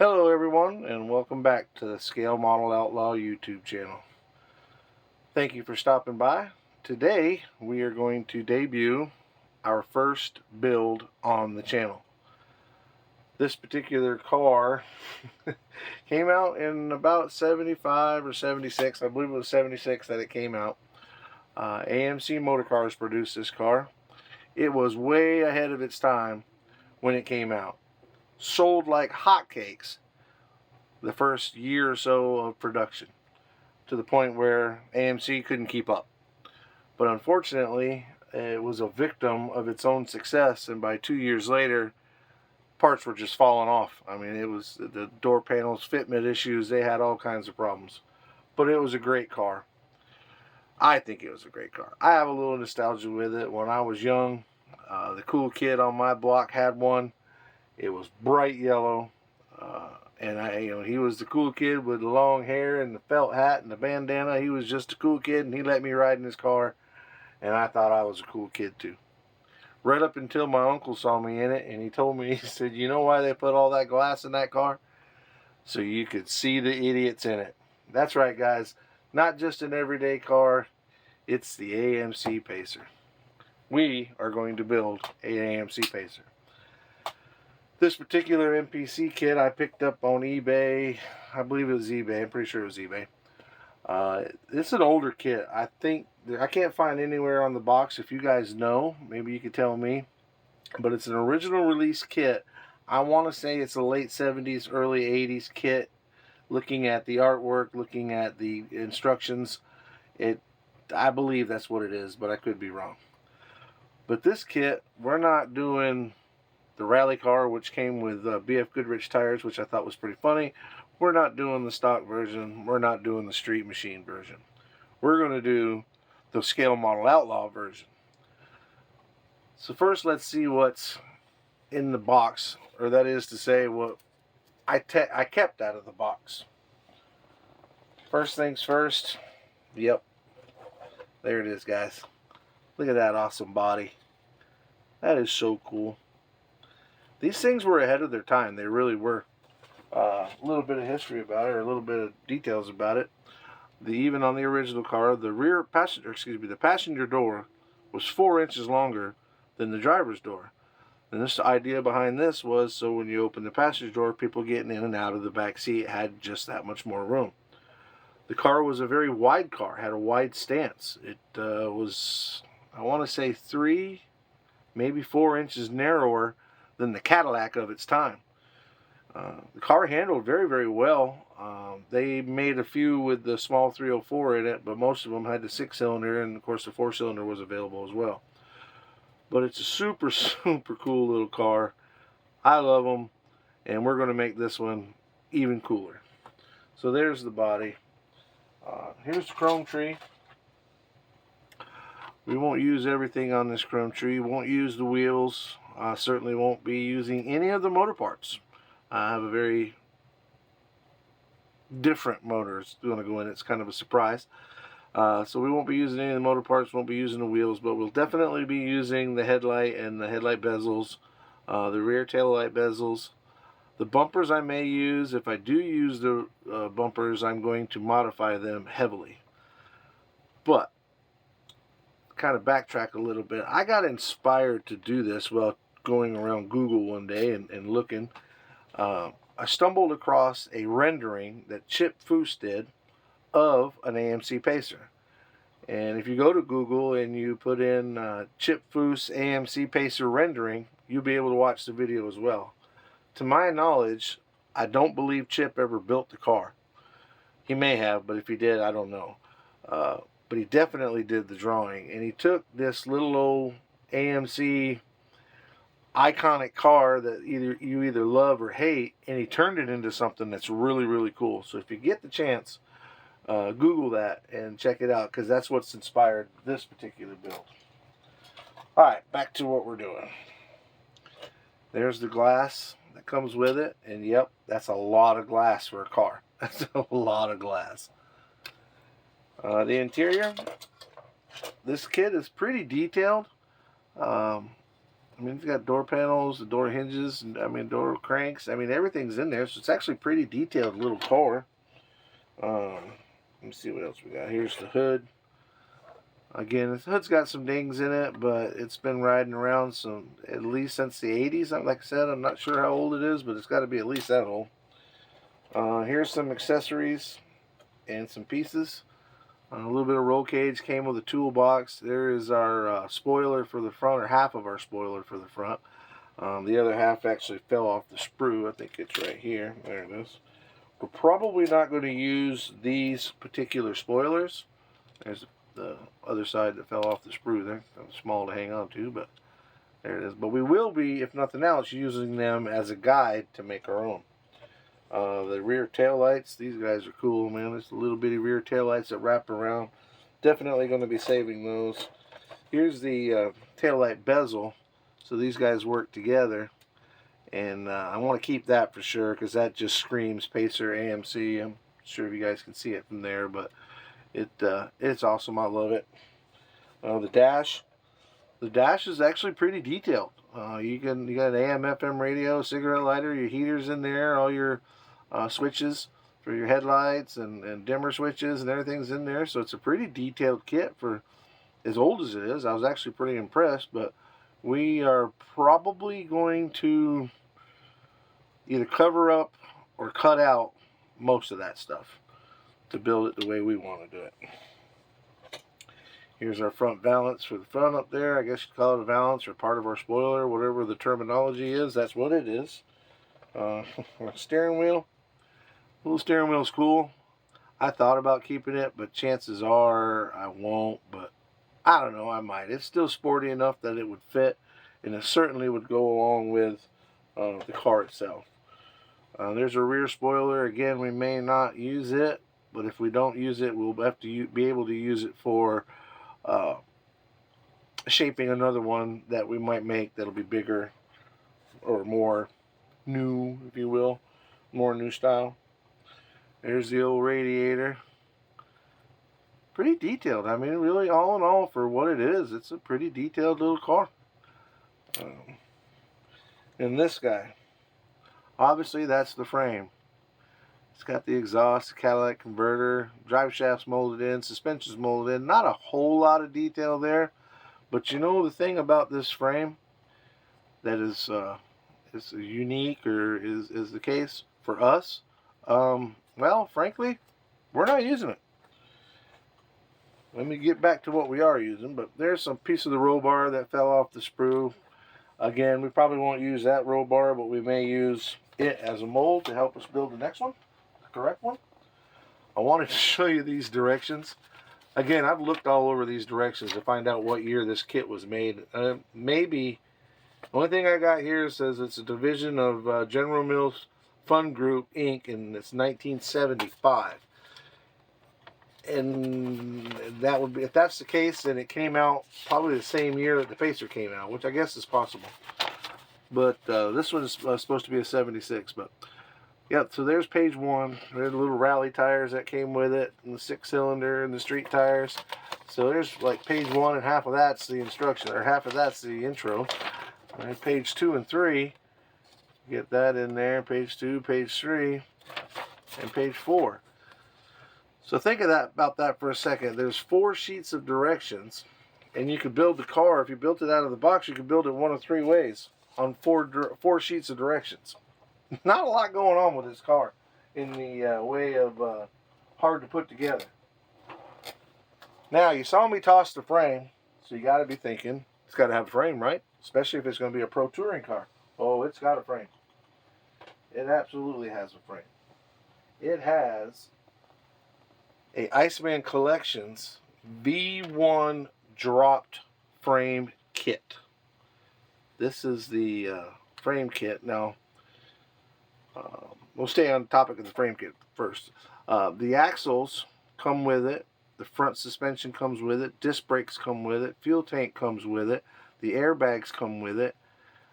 Hello everyone, and welcome back to the Scale Model Outlaw YouTube channel. Thank you for stopping by. Today we are going to debut our first build on the channel. This particular car came out in about 75 or 76. I believe it was 76 that it came out. AMC Motor Cars produced this car. It was way ahead of its time when it came out. Sold like hotcakes the first year or so of production, to the point where AMC couldn't keep up. But unfortunately, it was a victim of its own success, and by 2 years later, parts were just falling off. I mean, it was the door panels, fitment issues, they had all kinds of problems. But it was a great car. I think it was a great car. I have a little nostalgia with it. When I was young, the cool kid on my block had one. It was bright yellow. And he was the cool kid with the long hair and the felt hat and the bandana. He was just a cool kid, and he let me ride in his car, and I thought I was a cool kid too. Right up until my uncle saw me in it, and he told me, he said, "You know why they put all that glass in that car? So you could see the idiots in it." That's right, guys. Not just an everyday car. It's the AMC Pacer. We are going to build an AMC Pacer. This particular MPC kit I picked up on eBay. I believe it was eBay. I'm pretty sure it was eBay. It's an older kit. I can't find anywhere on the box. If you guys know, maybe you could tell me. But it's an original release kit. I want to say it's a late 70s, early 80s kit. Looking at the artwork, looking at the instructions, I believe that's what it is, but I could be wrong. But this kit, we're not doing the rally car, which came with BF Goodrich tires, which I thought was pretty funny. We're not doing the stock version. We're not doing the street machine version. We're going to do the Scale Model Outlaw version. So first, let's see what's in the box, or that is to say, what I kept out of the box. First things first. Yep, there it is, guys. Look at that awesome body. That is so cool. These things were ahead of their time. They really were. A little bit of history about it, or a little bit of details about it. Even on the original car, the passenger door was 4 inches longer than the driver's door. And this idea behind this was so when you open the passenger door, people getting in and out of the back seat had just that much more room. The car was a very wide car, had a wide stance. It was, I want to say, 3, maybe 4 inches narrower than the Cadillac of its time. The car handled very, very well. They made a few with the small 304 in it, but most of them had the 6-cylinder, and of course the 4-cylinder was available as well. But it's a super, super cool little car. I love them, and we're going to make this one even cooler. So there's the body. Here's the chrome tree. We won't use everything on this chrome tree. We won't use the wheels. I certainly won't be using any of the motor parts. I have a very different motor. It's going to go in. It's kind of a surprise. So we won't be using any of the motor parts. Won't be using the wheels, but we'll definitely be using the headlight and the headlight bezels, the rear tail light bezels. The bumpers I may use. If I do use the bumpers, I'm going to modify them heavily. But kind of backtrack a little bit. I got inspired to do this while going around Google one day and looking. I stumbled across a rendering that Chip Foose did of an AMC Pacer. And if you go to Google and you put in Chip Foose AMC Pacer rendering, you'll be able to watch the video as well. To my knowledge, I don't believe Chip ever built the car. He may have, but if he did, I don't know. But he definitely did the drawing. And he took this little old AMC iconic car that you either love or hate, and he turned it into something that's really, really cool. So if you get the chance, Google that and check it out, because that's what's inspired this particular build. Alright, back to what we're doing. There's the glass that comes with it, and yep, that's a lot of glass for a car. That's a lot of glass. The interior, this kit is pretty detailed. I mean, it's got door panels, the door hinges, and I mean, door cranks. I mean, everything's in there, so it's actually pretty detailed little car. Let me see what else we got. Here's the hood. Again, the hood's got some dings in it, but it's been riding around some at least since the 80s. Like I said, I'm not sure how old it is, but it's got to be at least that old. Here's some accessories and some pieces. A little bit of roll cage came with a toolbox. There is our spoiler for the front, or half of our spoiler for the front. The other half actually fell off the sprue. I think it's right here. There it is. We're probably not going to use these particular spoilers. There's the other side that fell off the sprue there. That was small to hang on to, but there it is. But we will be, if nothing else, using them as a guide to make our own. The rear tail lights, these guys are cool, man. It's the little bitty rear tail lights that wrap around. Definitely going to be saving those. Here's the tail light bezel. So these guys work together. And I want to keep that for sure, because that just screams Pacer AMC. I'm sure if you guys can see it from there, but it's awesome. I love it. The dash is actually pretty detailed. You got an AM FM radio, cigarette lighter, your heaters in there, all your switches for your headlights and dimmer switches and everything's in there. So it's a pretty detailed kit for as old as it is. I was actually pretty impressed, but we are probably going to either cover up or cut out most of that stuff to build it the way we want to do it. Here's our front valance for the front up there. I guess you'd call it a valance or part of our spoiler, whatever the terminology is. That's what it is. Steering wheel. Little steering wheel's cool. I thought about keeping it, but chances are I won't. But I don't know, I might. It's still sporty enough that it would fit, and it certainly would go along with the car itself. There's a rear spoiler. Again, we may not use it, but if we don't use it, we'll have to be able to use it for shaping another one that we might make that'll be bigger or more new, if you will, more new style. There's the old radiator. Pretty detailed. I mean, really, all in all, for what it is, it's a pretty detailed little car. And this guy, obviously that's the frame. It's got the exhaust, the catalytic converter, drive shafts molded in, suspensions molded in. Not a whole lot of detail there, but you know the thing about this frame that is unique, or is the case for us, well, frankly, we're not using it. Let me get back to what we are using, but there's some piece of the roll bar that fell off the sprue. Again, we probably won't use that roll bar, but we may use it as a mold to help us build the next one, the correct one. I wanted to show you these directions. Again, I've looked all over these directions to find out what year this kit was made. Maybe, the only thing I got here says it's a division of General Mills Fun Group, Inc., and it's 1975. And that would be, if that's the case, then it came out probably the same year that the Pacer came out, which I guess is possible. But this one is supposed to be a 76. But yeah, so there's page one. There's the little rally tires that came with it, and the 6-cylinder and the street tires. So there's like page one, and half of that's the instruction, or half of that's the intro. And page 2 and 3, get that in there. Page 2, page 3, and page 4. So think of that, about that for a second. There's 4 sheets of directions, and you could build the car. If you built it out of the box, you could build it one of 3 ways on 4 sheets of directions. Not a lot going on with this car in the way of hard to put together. Now, you saw me toss the frame, so you got to be thinking, it's got to have a frame, right? Especially if it's going to be a pro touring car. Oh, it's got a frame. It absolutely has a frame. It has a Iceman Collections V1 dropped frame kit. This is the frame kit. Now, we'll stay on the topic of the frame kit first. The axles come with it. The front suspension comes with it. Disc brakes come with it. Fuel tank comes with it. The airbags come with it.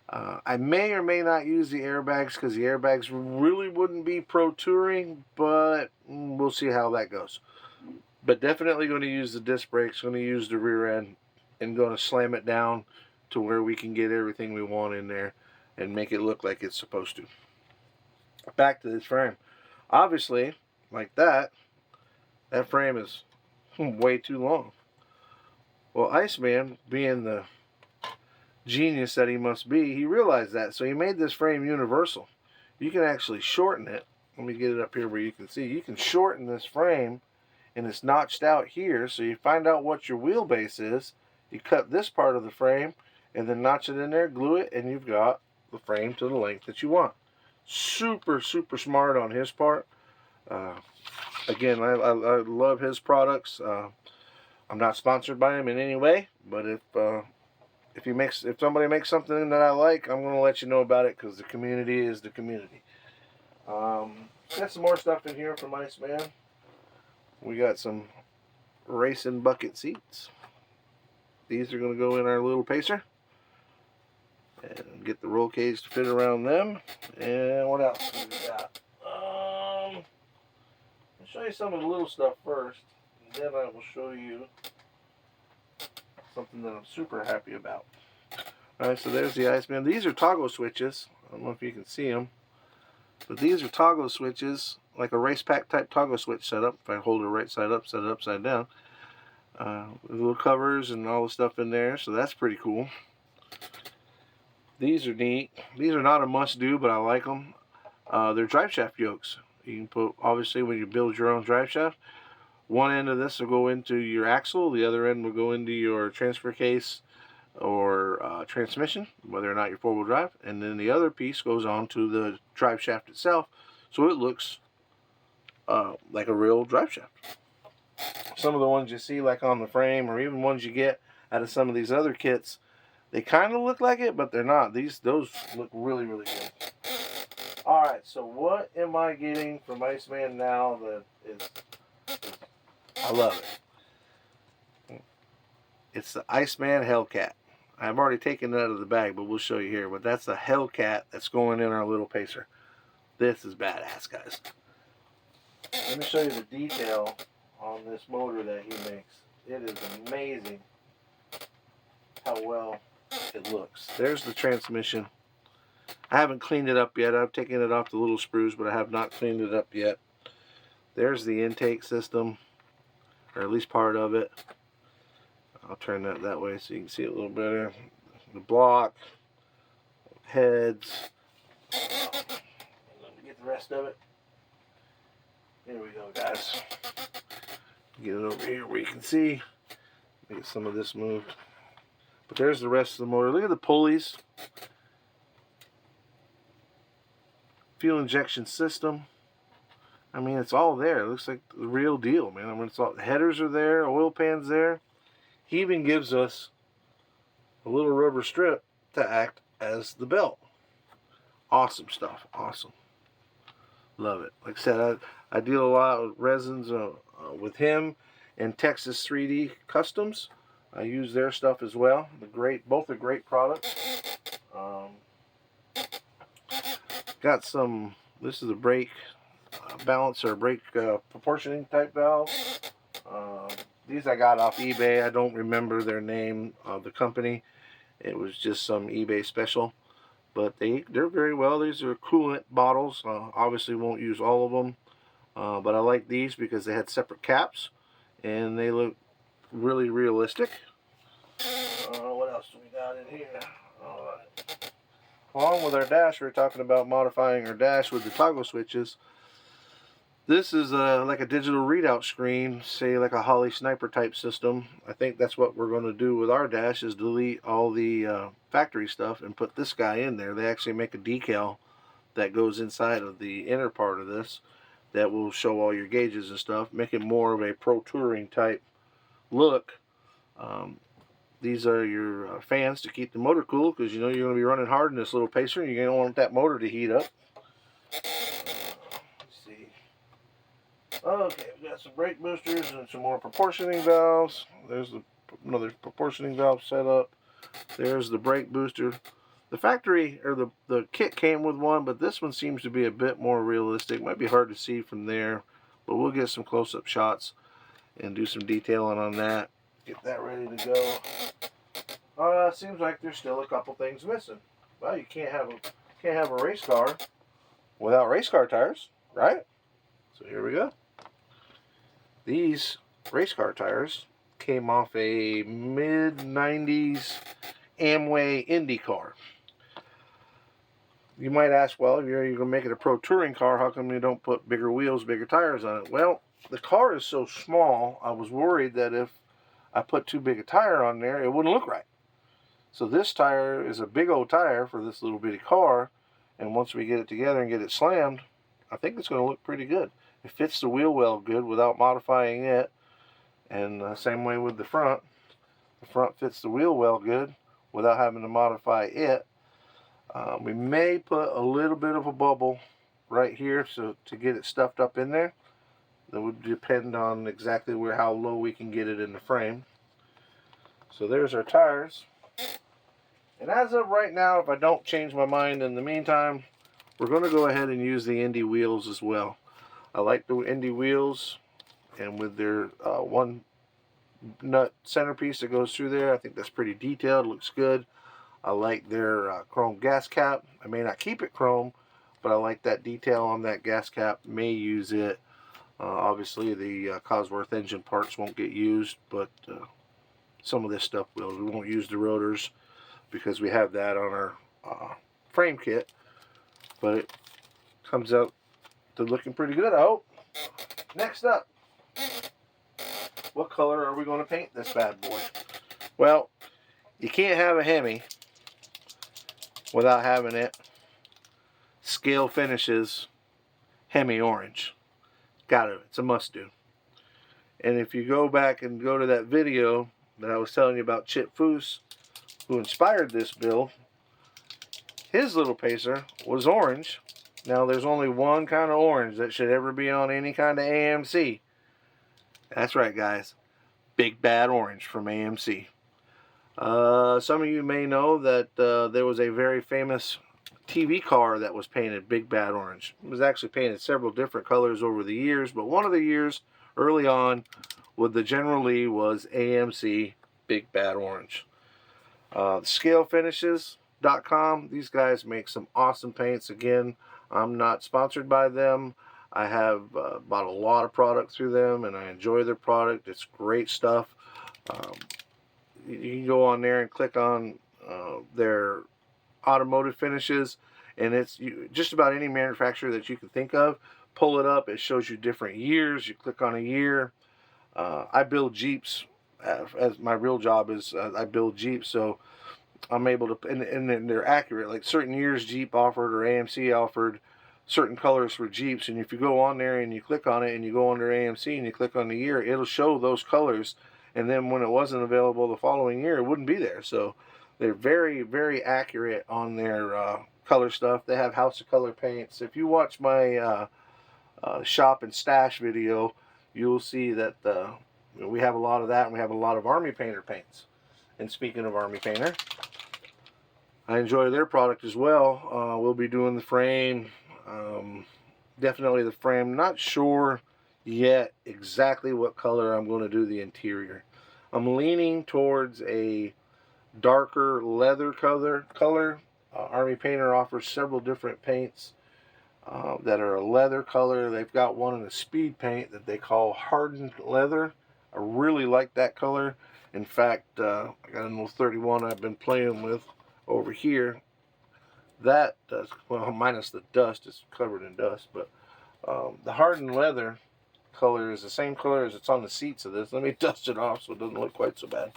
I may or may not use the airbags because the airbags really wouldn't be pro touring, but we'll see how that goes. But definitely going to use the disc brakes, going to use the rear end, and going to slam it down to where we can get everything we want in there and make it look like it's supposed to. Back to this frame. Obviously, like that frame is way too long. Well, Iceman, being the genius that he must be, he realized that, so he made this frame universal. You can actually shorten it. Let me get it up here where you can see. You can shorten this frame, and it's notched out here, so you find out what your wheelbase is. You cut this part of the frame, and then notch it in there, glue it, and you've got the frame to the length that you want. Super, super smart on his part. Again, I love his products. I'm not sponsored by him in any way, but if somebody makes something that I like, I'm going to let you know about it, because the community is the community. Got some more stuff in here from Iceman. We got some racing bucket seats. These are going to go in our little pacer. And get the roll cage to fit around them. And what else do we got? I'll show you some of the little stuff first, and then I will show you something that I'm super happy about. Alright, so there's the Iceman. These are toggle switches. I don't know if you can see them, but these are toggle switches, like a race pack type toggle switch setup. If I hold it right side up, set it upside down. With little covers and all the stuff in there, so that's pretty cool. These are neat. These are not a must-do, but I like them. They're drive shaft yokes. You can put, obviously, when you build your own drive shaft, one end of this will go into your axle, the other end will go into your transfer case or transmission, whether or not you're four-wheel drive, and then the other piece goes on to the drive shaft itself, so it looks like a real drive shaft. Some of the ones you see like on the frame, or even ones you get out of some of these other kits, they kind of look like it, but they're not. Those look really, really good. Alright, so what am I getting from Iceman now that is I love it. It's the Iceman Hellcat. I've already taken it out of the bag, but we'll show you here. But that's the Hellcat that's going in our little pacer. This is badass, guys. Let me show you the detail on this motor that he makes. It is amazing how well it looks. There's the transmission. I haven't cleaned it up yet. I've taken it off the little sprues, but I have not cleaned it up yet. There's the intake system, or at least part of it. I'll turn that way so you can see it a little better. The block, heads. Let me get the rest of it. There we go, guys. Get it over here where you can see. Get some of this moved. But there's the rest of the motor. Look at the pulleys. Fuel injection system. I mean, it's all there. It looks like the real deal, man. I mean, it's all, the headers are there, oil pan's there. He even gives us a little rubber strip to act as the belt. Awesome stuff. Awesome. Love it. Like I said, I deal a lot with resins with him and Texas 3D Customs. I use their stuff as well. Both are great products. Got some. This is a brake balance or brake proportioning type valve. These I got off eBay. I don't remember their name of the company. It was just some eBay special, but they're very well. These are coolant bottles. Obviously won't use all of them, but I like these because they had separate caps and they look really realistic. What else do we got in here? Alright. Along with our dash, we're talking about modifying our dash with the toggle switches. This is like a digital readout screen, say like a Holley Sniper type system. I think that's what we're going to do with our dash, is delete all the factory stuff and put this guy in there. They actually make a decal that goes inside of the inner part of this that will show all your gauges and stuff, make it more of a pro touring type look. These are your fans to keep the motor cool, because you know you're going to be running hard in this little pacer and you don't want that motor to heat up. Let's see. Okay, we got some brake boosters and some more proportioning valves. There's another proportioning valve set up. There's the brake booster. The factory, or the kit came with one, but this one seems to be a bit more realistic. Might be hard to see from there, but we'll get some close-up shots and do some detailing on that. Get that ready to go. Seems like there's still a couple things missing. Well, you can't have a race car without race car tires, right? So here we go. These race car tires came off a mid-90s Amway Indy car. You might ask, well, you're going to make it a pro touring car, how come you don't put bigger wheels, bigger tires on it? Well, the car is so small, I was worried that if I put too big a tire on there, it wouldn't look right. So this tire is a big old tire for this little bitty car, and once we get it together and get it slammed, I think it's going to look pretty good. It fits the wheel well good without modifying it, and same way with the front. The front fits the wheel well good without having to modify it. We may put a little bit of a bubble right here so to get it stuffed up in there. That would depend on exactly how low we can get it in the frame. So there's our tires. And as of right now, if I don't change my mind in the meantime, we're going to go ahead and use the Indy wheels as well. I like the Indy wheels, and with their one nut centerpiece that goes through there, I think that's pretty detailed, looks good. I like their chrome gas cap. I may not keep it chrome, but I like that detail on that gas cap. May use it. Obviously, the Cosworth engine parts won't get used, but some of this stuff will. We won't use the rotors because we have that on our frame kit, but it comes out to looking pretty good, I hope. Next up, what color are we going to paint this bad boy? Well, you can't have a Hemi without having it Scale Finishes Hemi Orange. Got it. It's a must do. And if you go back and go to that video that I was telling you about Chip Foose, who inspired this build, his little pacer was orange. Now there's only one kind of orange that should ever be on any kind of AMC. That's right, guys. Big Bad Orange from AMC. Some of you may know that there was a very famous TV car that was painted Big Bad Orange. It was actually painted several different colors over the years, but one of the years early on with the General Lee was AMC Big Bad Orange. ScaleFinishes.com. These guys make some awesome paints. Again, I'm not sponsored by them. I have bought a lot of product through them, and I enjoy their product. It's great stuff. You can go on there and click on their automotive finishes, and it's just about any manufacturer that you can think of. Pull it up. It shows you different years. You click on a year. I build Jeeps. As my real job is, I build Jeeps, so I'm able to, and they're accurate. Like certain years Jeep offered or AMC offered certain colors for Jeeps, and if you go on there and you click on it and you go under AMC and you click on the year, it'll show those colors, and then when it wasn't available the following year, it wouldn't be there. So they're very, very accurate on their color stuff. They have House of Color paints. If you watch my shop and stash video, you'll see that we have a lot of that, and we have a lot of Army Painter paints. And speaking of Army Painter, I enjoy their product as well. We'll be doing the frame. Definitely the frame. Not sure yet exactly what color I'm going to do the interior. I'm leaning towards a darker leather color. Army Painter offers several different paints that are a leather color. They've got one in a speed paint that they call hardened leather. I really like that color. In fact, I got an old 31 I've been playing with over here. That does, well, minus the dust, it's covered in dust, but the hardened leather color is the same color as it's on the seats of this. Let me dust it off so it doesn't look quite so bad.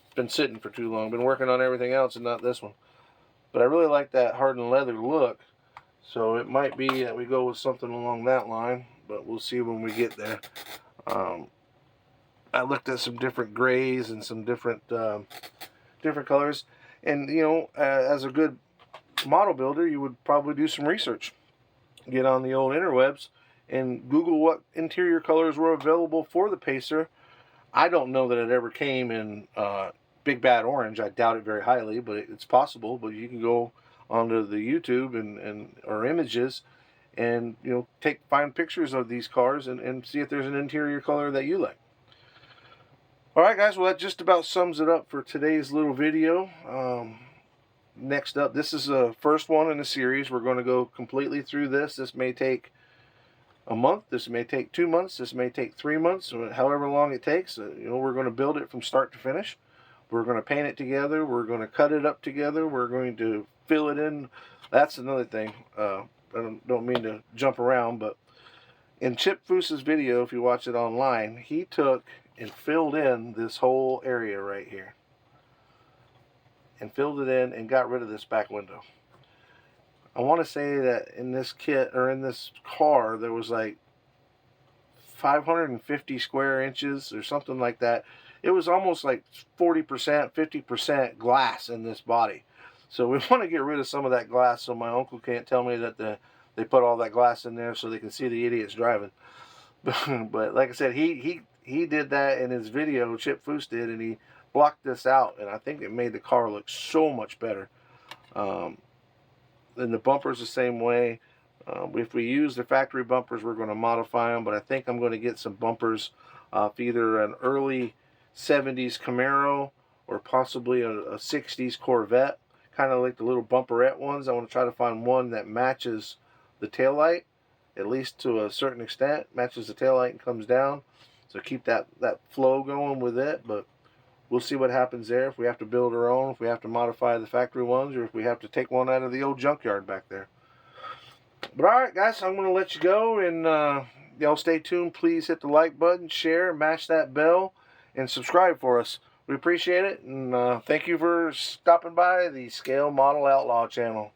It's been sitting for too long. Been working on everything else and not this one. But I really like that hardened leather look, so it might be that we go with something along that line, but we'll see when we get there. I looked at some different grays and some different colors, and you know, as a good model builder, you would probably do some research, get on the old interwebs and Google what interior colors were available for the Pacer. I don't know that it ever came in Big Bad Orange. I doubt it very highly, but it's possible. But you can go onto the YouTube or images and, you know, find pictures of these cars and see if there's an interior color that you like. Alright guys, well that just about sums it up for today's little video. Next up, this is the first one in the series. We're going to go completely through this. This may take a month, this may take 2 months, this may take 3 months, however long it takes. We're going to build it from start to finish. We're going to paint it together, we're going to cut it up together, we're going to fill it in. That's another thing. I don't mean to jump around, but in Chip Foose's video, if you watch it online, he took and filled in this whole area right here. And filled it in and got rid of this back window. I want to say that in this kit, or in this car, there was like 550 square inches or something like that. It was almost like 40%, 50% glass in this body. So we want to get rid of some of that glass so my uncle can't tell me that they put all that glass in there so they can see the idiots driving. But like I said, he did that in his video, Chip Foose did, and he blocked this out, and I think it made the car look so much better. And the bumpers the same way. If we use the factory bumpers, we're going to modify them, but I think I'm going to get some bumpers off either an early 70s Camaro or possibly a 60s Corvette, kind of like the little bumperette ones. I want to try to find one that matches the taillight, at least to a certain extent, matches the taillight and comes down. So keep that flow going with it, but we'll see what happens there, if we have to build our own, if we have to modify the factory ones, or if we have to take one out of the old junkyard back there. But alright guys, I'm going to let you go, and y'all stay tuned. Please hit the like button, share, mash that bell, and subscribe for us. We appreciate it, and thank you for stopping by the Scale Model Outlaw channel.